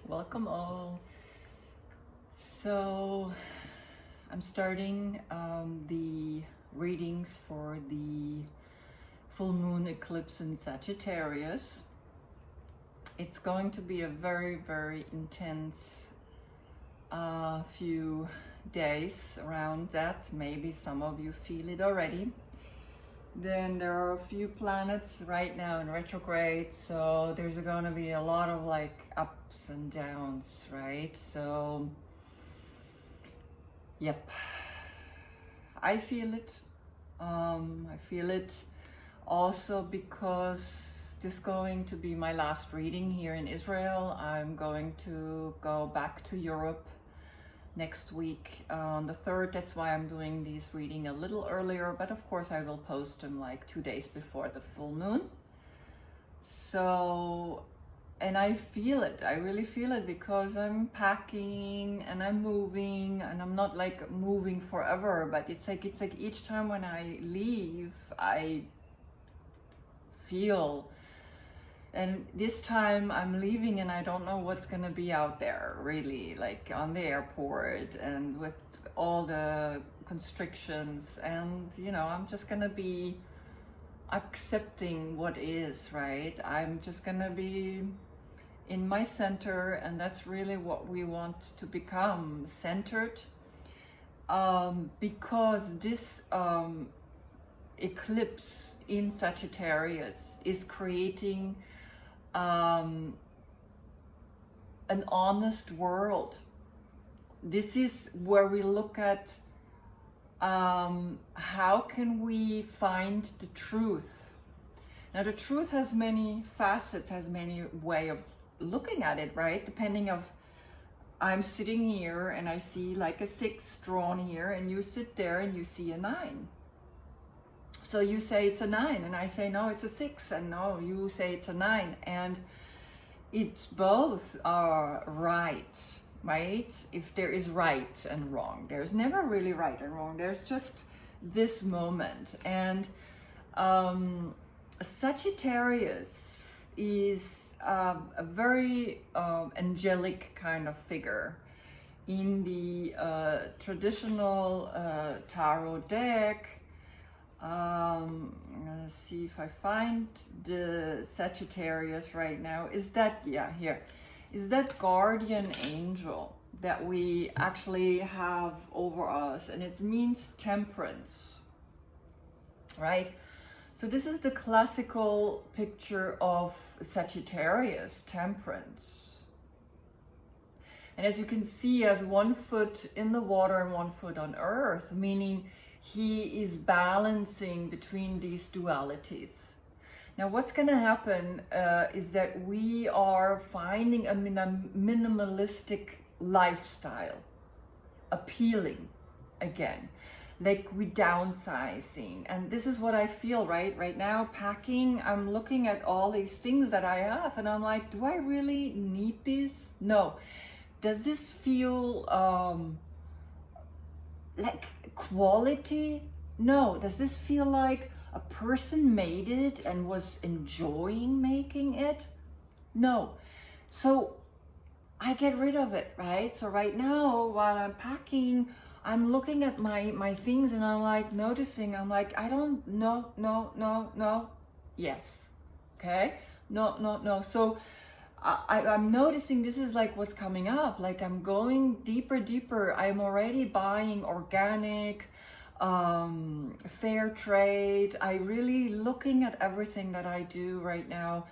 Welcome all. So I'm starting the readings for the full moon eclipse in Sagittarius. It's going to be a very, very intense few days around that. Maybe some of you feel it already. Then there are a few planets right now in retrograde, so there's going to be a lot of like ups and downs, right? So yep, I feel it. I feel it also because this is going to be my last reading here in Israel. I'm going to go back to Europe next week on the 3rd. That's why I'm doing these reading a little earlier, but of course I will post them like 2 days before the full moon. So, and I feel it, I really feel it, because I'm packing and I'm moving, and I'm not like moving forever, but it's like each time when I leave I feel. And this time I'm leaving and I don't know what's gonna be out there, really, like on the airport and with all the constrictions. And, you know, I'm just gonna be accepting what is, right? I'm just gonna be in my center, and that's really what we want to become, centered. Because this eclipse in Sagittarius is creating an honest world. This is where we look at how can we find the truth. Now the truth has many facets, has many way of looking at it, right? Depending of, I'm sitting here and I see like a 6 drawn here, and you sit there and you see a 9. So you say it's a 9, and I say no, it's a 6, and no, you say it's a 9, and it's both are right, right? If there is right and wrong, there's never really right and wrong. There's just this moment. And Sagittarius is a very angelic kind of figure. In the traditional tarot deck, let's see if I find the Sagittarius right now. Is that, yeah, here is that guardian angel that we actually have over us, and it means temperance, right? So this is the classical picture of Sagittarius, temperance. And as you can see, he has 1 foot in the water and 1 foot on earth, meaning he is balancing between these dualities. Now what's going to happen is that we are finding a minimalistic lifestyle appealing again, like we downsizing. And this is what I feel right now, packing. I'm looking at all these things that I have, and I'm like, do I really need this? No. Does this feel like quality? No. Does this feel like a person made it and was enjoying making it? No. So I get rid of it, right? So right now, while I'm packing, I'm looking at my things, and I'm like noticing, I'm like, I don't, no, yes, okay, no. So I'm noticing this is like what's coming up. Like I'm going deeper. I'm already buying organic, fair trade. I really looking at everything that I do right now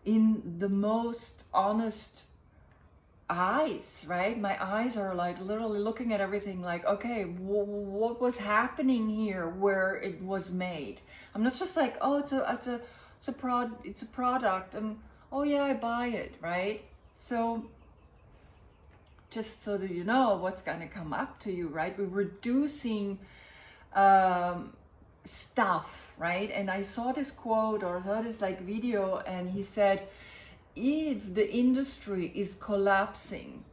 in the most honest eyes, right? My eyes are like literally looking at everything like, okay, what was happening here where it was made? I'm not just like, oh, it's a product, and oh yeah, I buy it, right? So just so that you know what's gonna come up to you, right? We're reducing stuff, right? And I saw this quote, or saw this like video, and he said, if the industry is collapsing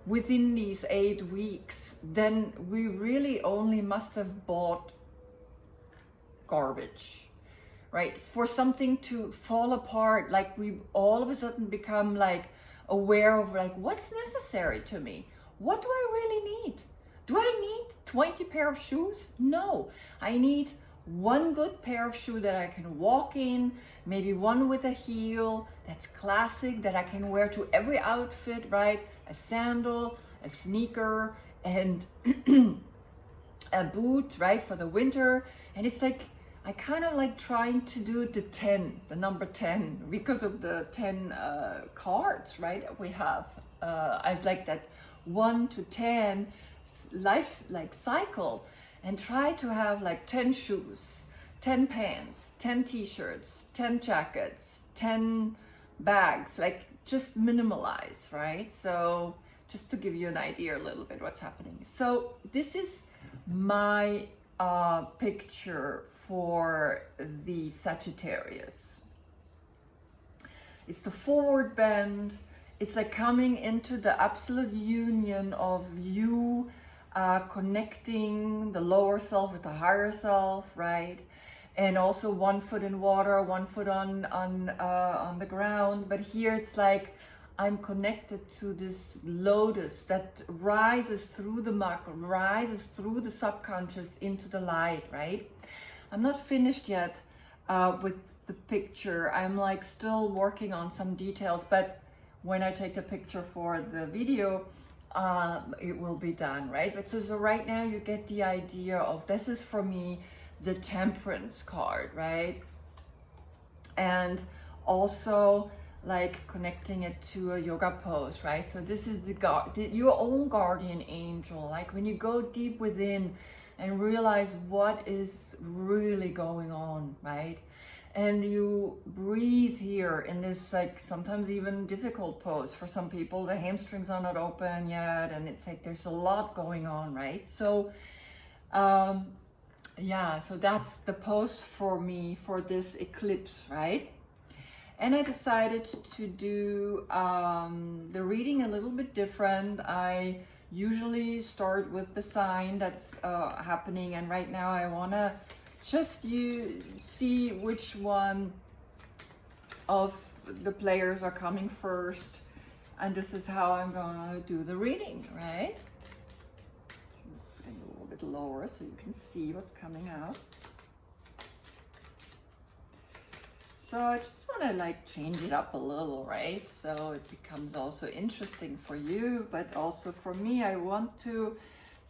within these 8 weeks, then we really only must have bought garbage, right? For something to fall apart, like we all of a sudden become like, aware of like what's necessary to me. What do I really need? Do I need 20 pair of shoes? No, I need one good pair of shoes that I can walk in, maybe one with a heel that's classic that I can wear to every outfit, right? A sandal, a sneaker, and a boot, right, for the winter. And it's like I kind of like trying to do the number 10, because of the 10 cards, right, we have as like that 1 to 10 life like cycle, and try to have like 10 shoes, 10 pants, 10 t-shirts, 10 jackets, 10 bags, like just minimalize, right? So just to give you an idea a little bit what's happening. So this is my picture for the Sagittarius. It's the forward bend. It's like coming into the absolute union of you connecting the lower self with the higher self, right? And also one foot in water, one foot on the ground. But here it's like I'm connected to this lotus that rises through the muck, rises through the subconscious into the light, right? I'm not finished yet with the picture. I'm like still working on some details, but when I take the picture for the video, it will be done, right? But so right now you get the idea of, this is for me the Temperance card, right? And also like connecting it to a yoga pose, right? So this is your own guardian angel, like when you go deep within and realize what is really going on, right? And you breathe here in this like sometimes even difficult pose for some people. The hamstrings are not open yet, and it's like there's a lot going on, right? So yeah, so that's the pose for me for this eclipse, right? And I decided to do the reading a little bit different. I usually start with the sign that's happening, and right now I want to just see which one of the players are coming first, and this is how I'm going to do the reading, right? Put it a little bit lower so you can see what's coming out. So I just want to like change it up a little, right? So it becomes also interesting for you, but also for me. I want to,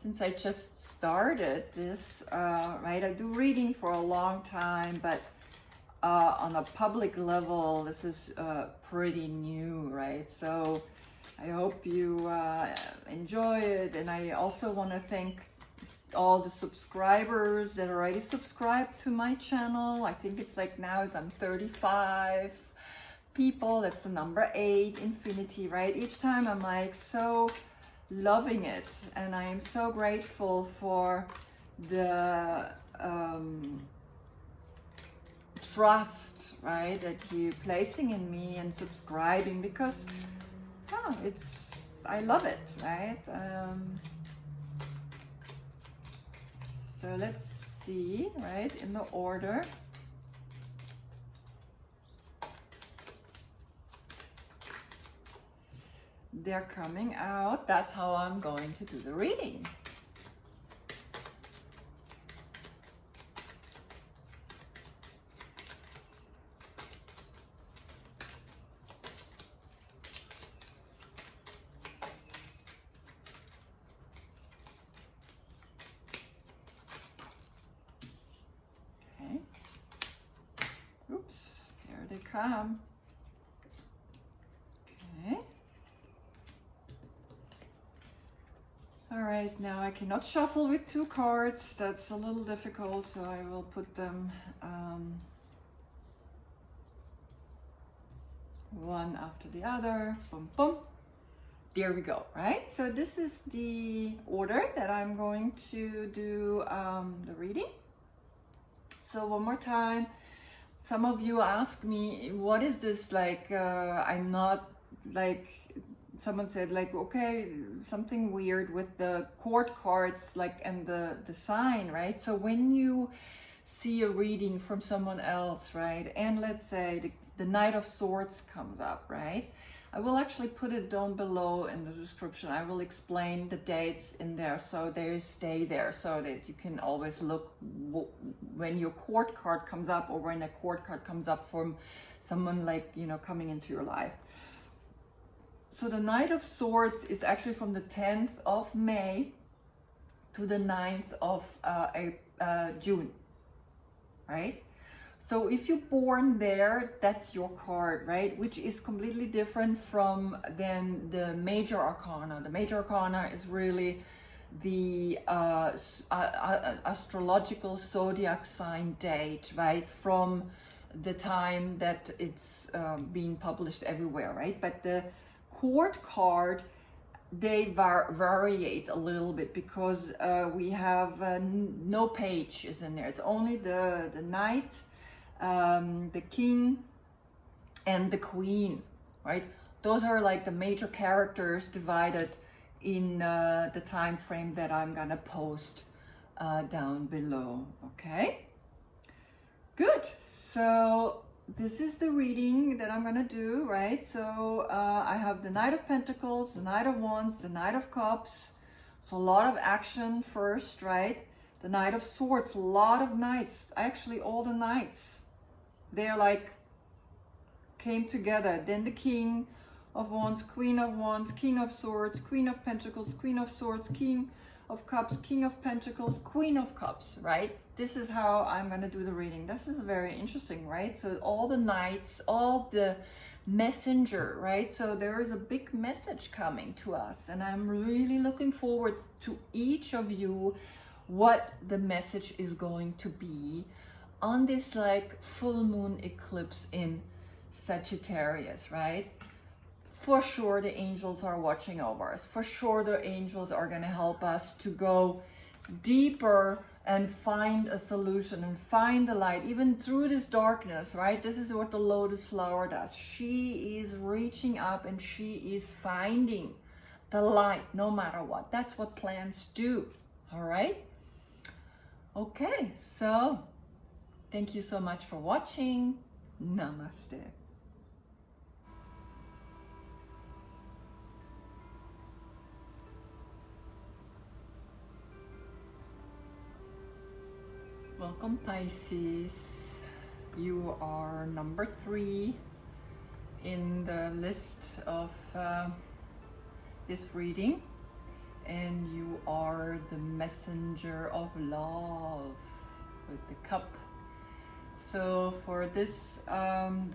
since I just started this, right? I do reading for a long time, but on a public level, this is pretty new, right? So I hope you enjoy it. And I also want to thank all the subscribers that already subscribed to my channel. I think it's like now I'm 35 people. That's the number 8, infinity, right? Each time I'm like so loving it, and I am so grateful for the trust, right, that you're placing in me and subscribing, because I love it, right? So let's see, right, in the order. They're coming out. That's how I'm going to do the reading. Okay. Oops, there they come. Okay. All right, now I cannot shuffle with 2 cards. That's a little difficult, so I will put them one after the other. Boom, boom. There we go, right? So this is the order that I'm going to do the reading. So one more time, some of you ask me, what is this like? I'm not like, someone said like, okay, something weird with the court cards, like, and the sign, right? So when you see a reading from someone else, right, and let's say the Knight of Swords comes up, right, I will actually put it down below in the description. I will explain the dates in there so they stay there, so that you can always look when your court card comes up, or when a court card comes up from someone like, you know, coming into your life. So the Knight of Swords is actually from the 10th of May to the 9th of June, right? So if you're born there, that's your card, right? Which is completely different from then the Major Arcana. The Major Arcana is really the astrological zodiac sign date, right? From the time that it's being published everywhere, right? But the court card, they variate a little bit, because we have no page is in there. It's only the knight, the king, and the queen, right? Those are like the major characters divided in the time frame that I'm gonna post down below. Okay, good. So this is the reading that I'm gonna do, right? So I have the Knight of Pentacles, the Knight of Wands, the Knight of Cups. So a lot of action first, right? The Knight of Swords, a lot of knights. Actually, all the knights, they're like came together. Then the King of Wands, Queen of Wands, King of Swords, Queen of Pentacles, Queen of Swords, King of Cups, King of Pentacles, Queen of Cups, right? This is how I'm going to do the reading. This is very interesting, right? So all the knights, all the messenger, right? So there is a big message coming to us, and I'm really looking forward to each of you, what the message is going to be on this like full moon eclipse in Sagittarius, right? For sure the angels are watching over us. For sure the angels are going to help us to go deeper and find a solution and find the light, even through this darkness, right? This is what the lotus flower does. She is reaching up and she is finding the light no matter what. That's what plants do, all right? Okay, so thank you so much for watching. Namaste. Welcome, Pisces. You are number 3 in the list of this reading, and you are the messenger of love with the cup. So for this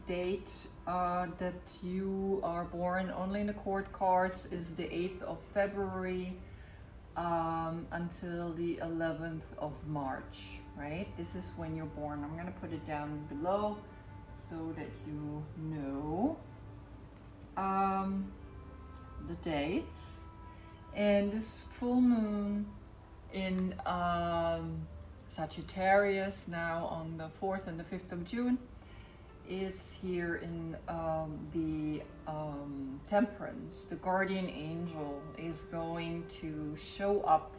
date that you are born, only in the court cards is the 8th of February until the 11th of March, right? This is when you're born. I'm going to put it down below so that you know the dates. And this full moon in Sagittarius, now on the 4th and the 5th of June, is here in the Temperance. The guardian angel is going to show up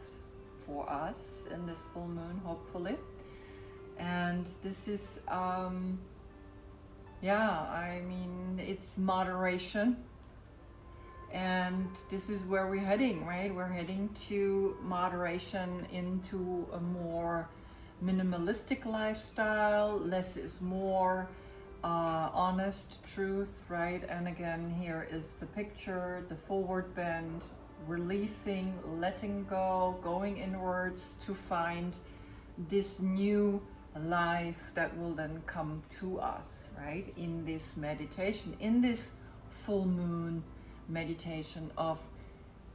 for us in this full moon, hopefully. And this is yeah, I mean, it's moderation, and this is where we're heading, right? We're heading to moderation, into a more minimalistic lifestyle. Less is more, honest truth, right? And again, here is the picture, the forward bend, releasing, letting go, going inwards to find this new life that will then come to us, right? In this meditation, in this full moon meditation of,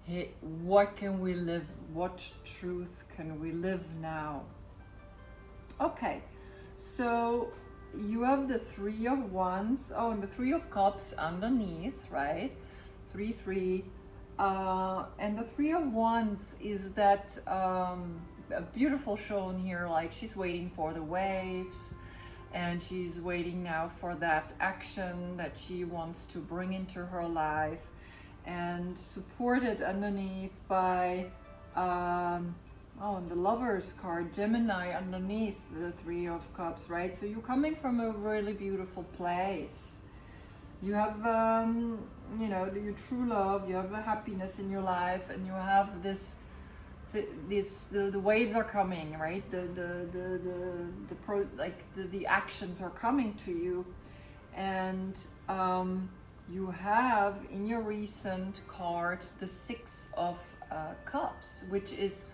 hey, what can we live? What truth can we live now? Okay, so you have the 3 of Wands, oh, and the 3 of Cups underneath, right? 3, 3. And the 3 of Wands is that a beautiful shown here, like she's waiting for the waves, and she's waiting now for that action that she wants to bring into her life, and supported underneath by oh, and the Lovers card, Gemini underneath the 3 of Cups, right? So you're coming from a really beautiful place. You have, you know, your true love, you have the happiness in your life, and you have this, the waves are coming, right? The actions are coming to you, and you have in your recent card the Six of Cups, which is,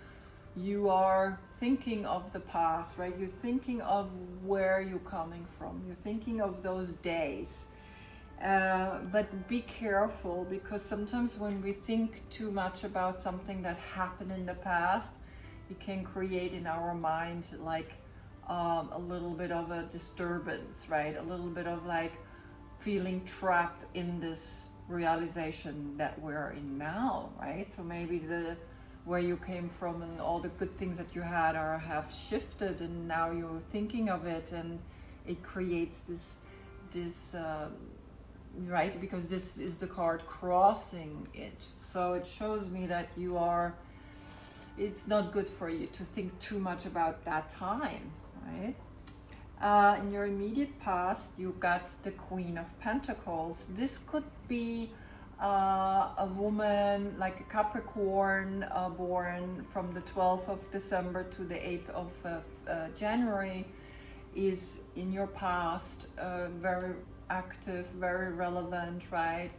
you are thinking of the past, right? You're thinking of where you're coming from. You're thinking of those days. But be careful, because sometimes when we think too much about something that happened in the past, it can create in our mind like a little bit of a disturbance, right? A little bit of like feeling trapped in this realization that we're in now, right? So maybe where you came from and all the good things that you had have shifted, and now you're thinking of it, and it creates this right, because this is the card crossing it. So it shows me that it's not good for you to think too much about that time, right? In your immediate past, you got the Queen of Pentacles. This could be a woman, like a Capricorn, born from the 12th of December to the 8th of January, is in your past very active, very relevant, right?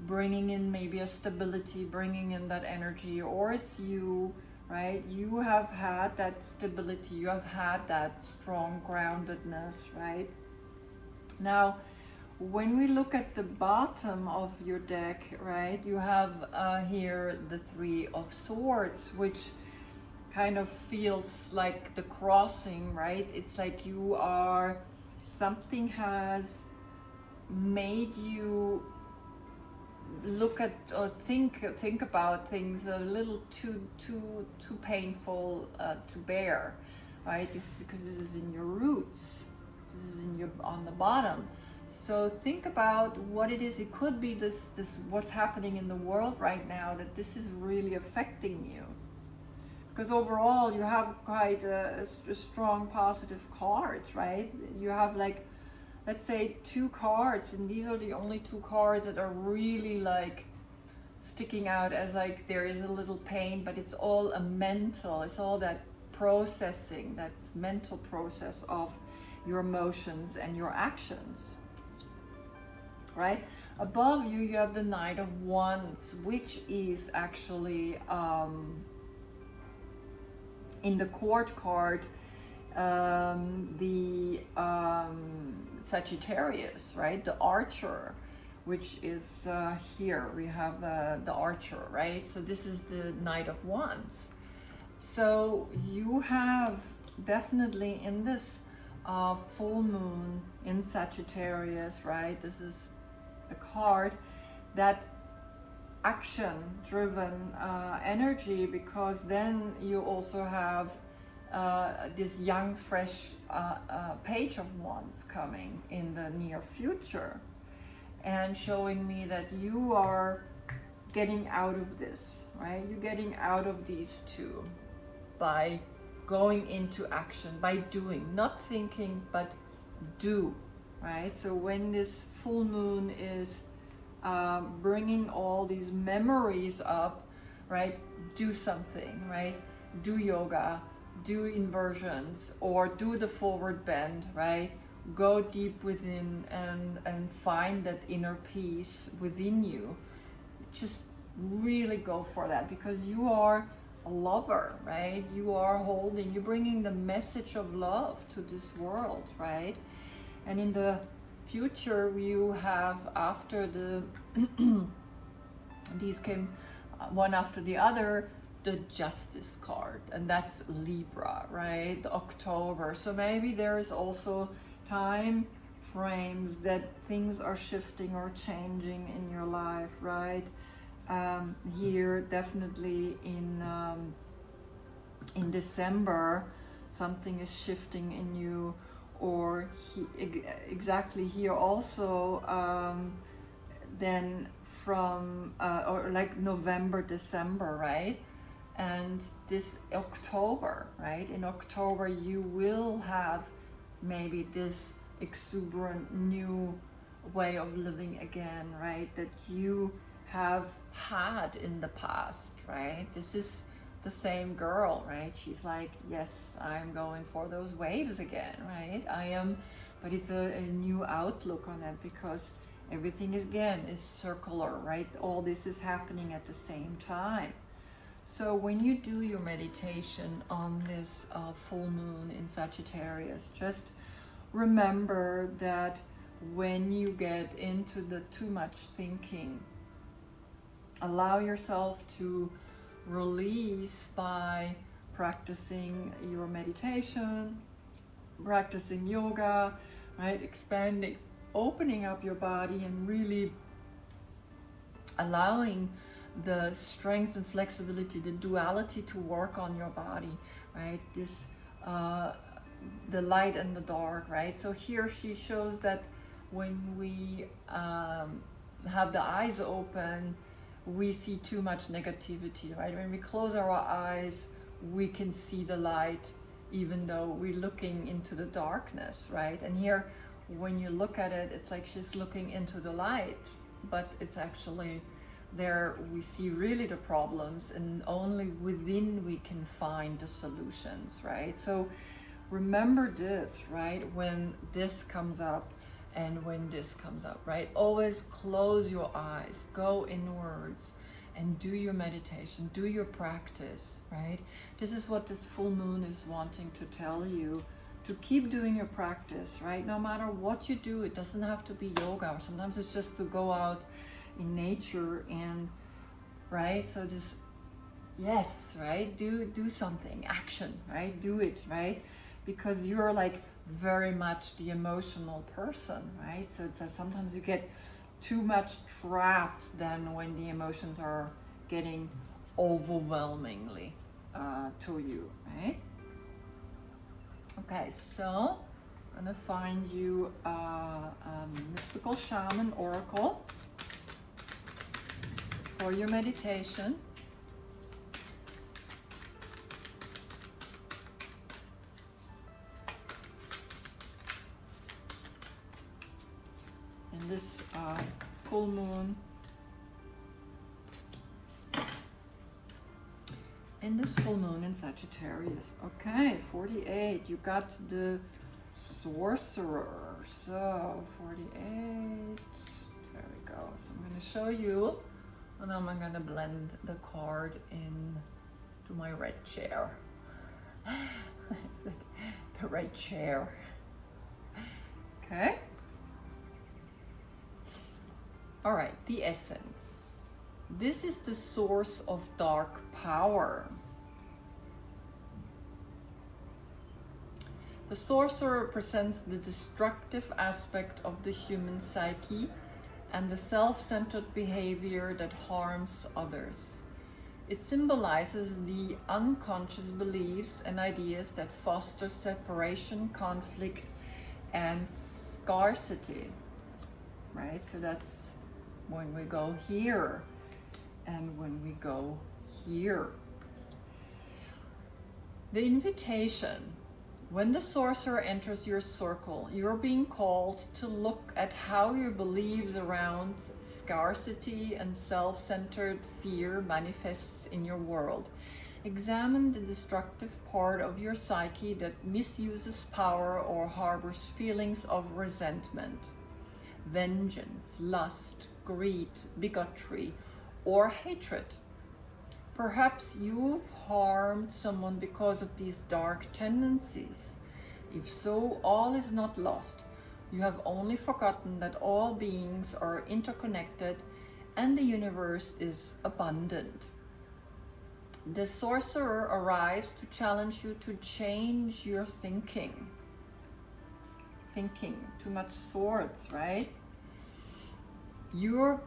Bringing in maybe a stability, bringing in that energy, or it's you, right? You have had that stability, you have had that strong groundedness, right? Now, when we look at the bottom of your deck, right, you have here the Three of Swords, which kind of feels like the crossing, right? It's like something has made you look at or think about things a little too painful to bear, right? This because this is in your roots, this is in your on the bottom. So think about what it is. It could be this what's happening in the world right now, that this is really affecting you. Because overall you have quite a strong positive cards, right? You have like, let's say 2 cards, and these are the only 2 cards that are really like sticking out as like there is a little pain, but it's all it's all that processing, that mental process of your emotions and your actions, right? Above you, you have the Knight of Wands, which is actually in the Court card, the Sagittarius, right? The Archer, which is here. We have the Archer, right? So this is the Knight of Wands. So you have definitely in this full moon in Sagittarius, right? This is the card, that action-driven energy, because then you also have this young, fresh Page of Wands coming in the near future, and showing me that you are getting out of this, right? You're getting out of these two by going into action, by doing, not thinking, but do, right? So when this full moon is bringing all these memories up, right? Do something, right? Do yoga, do inversions, or do the forward bend, right? Go deep within and find that inner peace within you. Just really go for that, because you are a lover, right? You're bringing the message of love to this world, right? And in the future, you have, after these came one after the other, the Justice card, and that's Libra, right? October. So maybe there's also time frames that things are shifting or changing in your life, right? Here, definitely in December, something is shifting in you, or exactly here also, then from or like November, December, right? And this October, right? In October, you will have maybe this exuberant new way of living again, right? That you have had in the past, right? This is the same girl, right? She's like, yes, I'm going for those waves again, right? I am, but it's a new outlook on it, because everything again is circular, right? All this is happening at the same time. So when you do your meditation on this full moon in Sagittarius, just remember that when you get into the too much thinking, allow yourself to release by practicing your meditation, practicing yoga, right? Expanding, opening up your body, and really allowing the strength and flexibility, the duality to work on your body, right? This the light and the dark, right? So here she shows that when we have the eyes open, we see too much negativity, right? When we close our eyes, we can see the light, even though we're looking into the darkness, right? And here, when you look at it, it's like she's looking into the light, but it's actually there we see really the problems, and only within we can find the solutions, right? So remember this, right? When this comes up and when this comes up, right? Always close your eyes, go inwards, and do your meditation, do your practice, right? This is what this full moon is wanting to tell you, to keep doing your practice, right? No matter what you do, it doesn't have to be yoga. Sometimes it's just to go out in nature and, right? So this, yes, right? Do something, action, right? Do it, right? Because you're like very much the emotional person, right? So it's sometimes you get too much trapped then when the emotions are getting overwhelmingly to you, right? Okay, so I'm gonna find you a mystical shaman oracle for your meditation. In this full moon, in Sagittarius. Okay, 48, you got the sorcerer. So 48, there we go. So I'm going to show you, and then I'm going to blend the card in to my red chair. The red chair. Okay. All right, the essence. This is the source of dark power. The sorcerer represents the destructive aspect of the human psyche and the self-centered behavior that harms others. It symbolizes the unconscious beliefs and ideas that foster separation, conflict, and scarcity. Right? So that's when we go here and when we go here. The invitation. When the sorcerer enters your circle, you're being called to look at how your beliefs around scarcity and self-centered fear manifests in your world. Examine the destructive part of your psyche that misuses power or harbors feelings of resentment, vengeance, lust, greed, bigotry, or hatred. Perhaps you've harmed someone because of these dark tendencies. If so, all is not lost. You have only forgotten that all beings are interconnected and the universe is abundant. The sorcerer arrives to challenge you to change your thinking. Too much swords, right? You're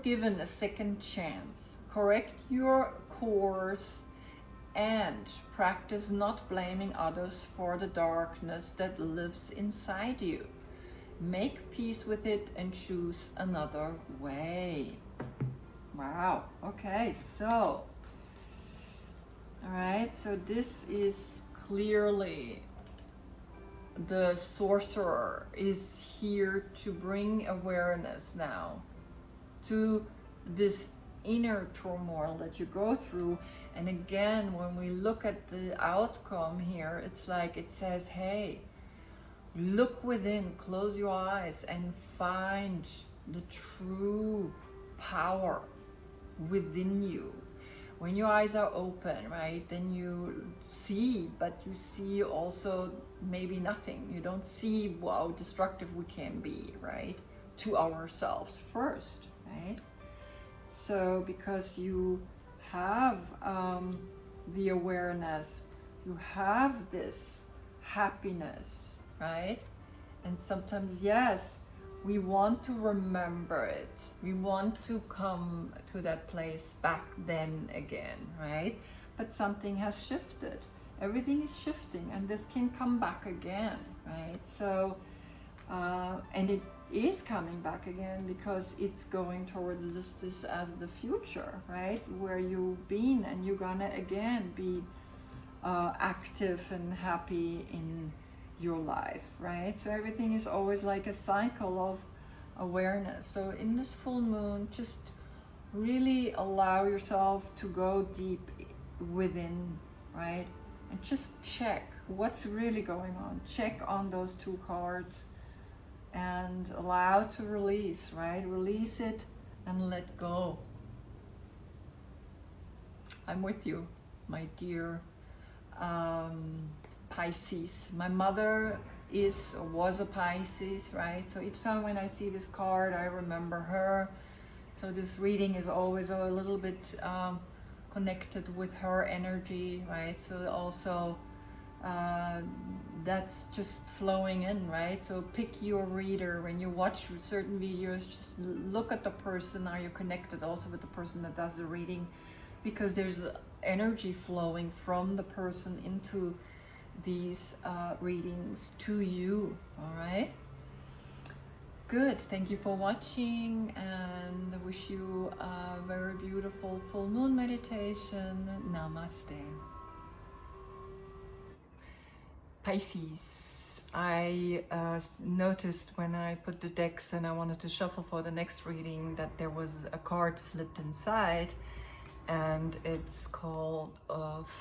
given a second chance. Correct your course and practice not blaming others for the darkness that lives inside you. Make peace with it and choose another way. Wow. Okay, so, all right, so this is clearly the sorcerer is here to bring awareness now to this inner turmoil that you go through. And again, when we look at the outcome here, it's like it says, hey, look within, close your eyes and find the true power within you. When your eyes are open, right, then you see, but you see also maybe nothing. You don't see how destructive we can be, right, to ourselves first, right? So because you have the awareness, you have this happiness, right? And sometimes, yes, we want to remember it. We want to come to that place back then again, right? But something has shifted. Everything is shifting, and this can come back again, right? So, and it is coming back again because it's going towards this as the future, right? Where you've been, and you're gonna again be active and happy in your life, right? So everything is always like a cycle of awareness. So in this full moon, just really allow yourself to go deep within, right? And just check what's really going on. Check on those two cards and allow to release, right? Release it and let go. I'm with you, my dear Pisces. My mother was a Pisces, right? So each time when I see this card, I remember her. So this reading is always a little bit connected with her energy, right? So also that's just flowing in, right? So pick your reader. When you watch certain videos, just look at the person. Are you connected also with the person that does the reading? Because there's energy flowing from the person into these readings to you. All right, good. Thank you for watching, and I wish you a very beautiful full moon meditation. Namaste. Pisces, I noticed when I put the decks and I wanted to shuffle for the next reading that there was a card flipped inside, and it's called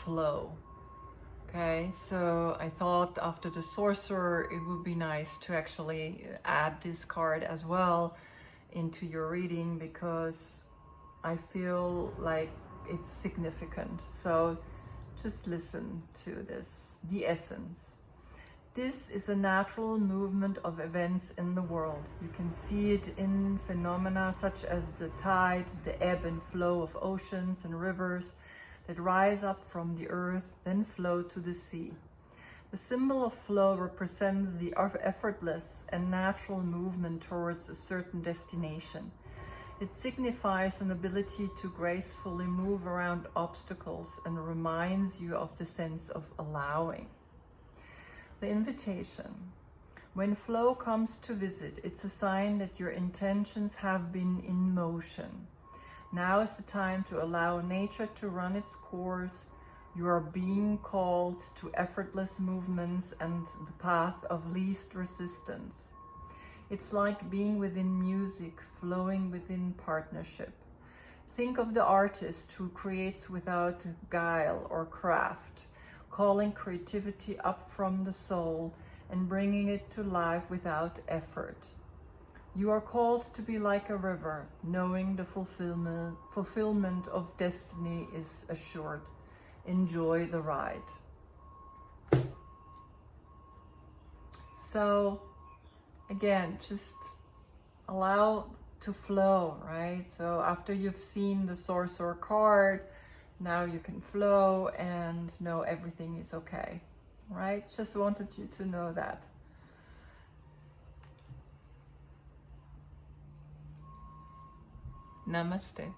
Flow. Okay, so I thought after the sorcerer, it would be nice to actually add this card as well into your reading, because I feel like it's significant. So just listen to this, the essence. This is a natural movement of events in the world. You can see it in phenomena such as the tide, the ebb and flow of oceans and rivers that rise up from the earth, then flow to the sea. The symbol of flow represents the effortless and natural movement towards a certain destination. It signifies an ability to gracefully move around obstacles and reminds you of the sense of allowing. The invitation. When flow comes to visit, it's a sign that your intentions have been in motion. Now is the time to allow nature to run its course. You are being called to effortless movements and the path of least resistance. It's like being within music, flowing within partnership. Think of the artist who creates without guile or craft, calling creativity up from the soul and bringing it to life without effort. You are called to be like a river, knowing the fulfillment of destiny is assured. Enjoy the ride. So again, just allow to flow, right? So after you've seen the sorcerer card, now you can flow and know everything is okay, right? Just wanted you to know that. Namaste.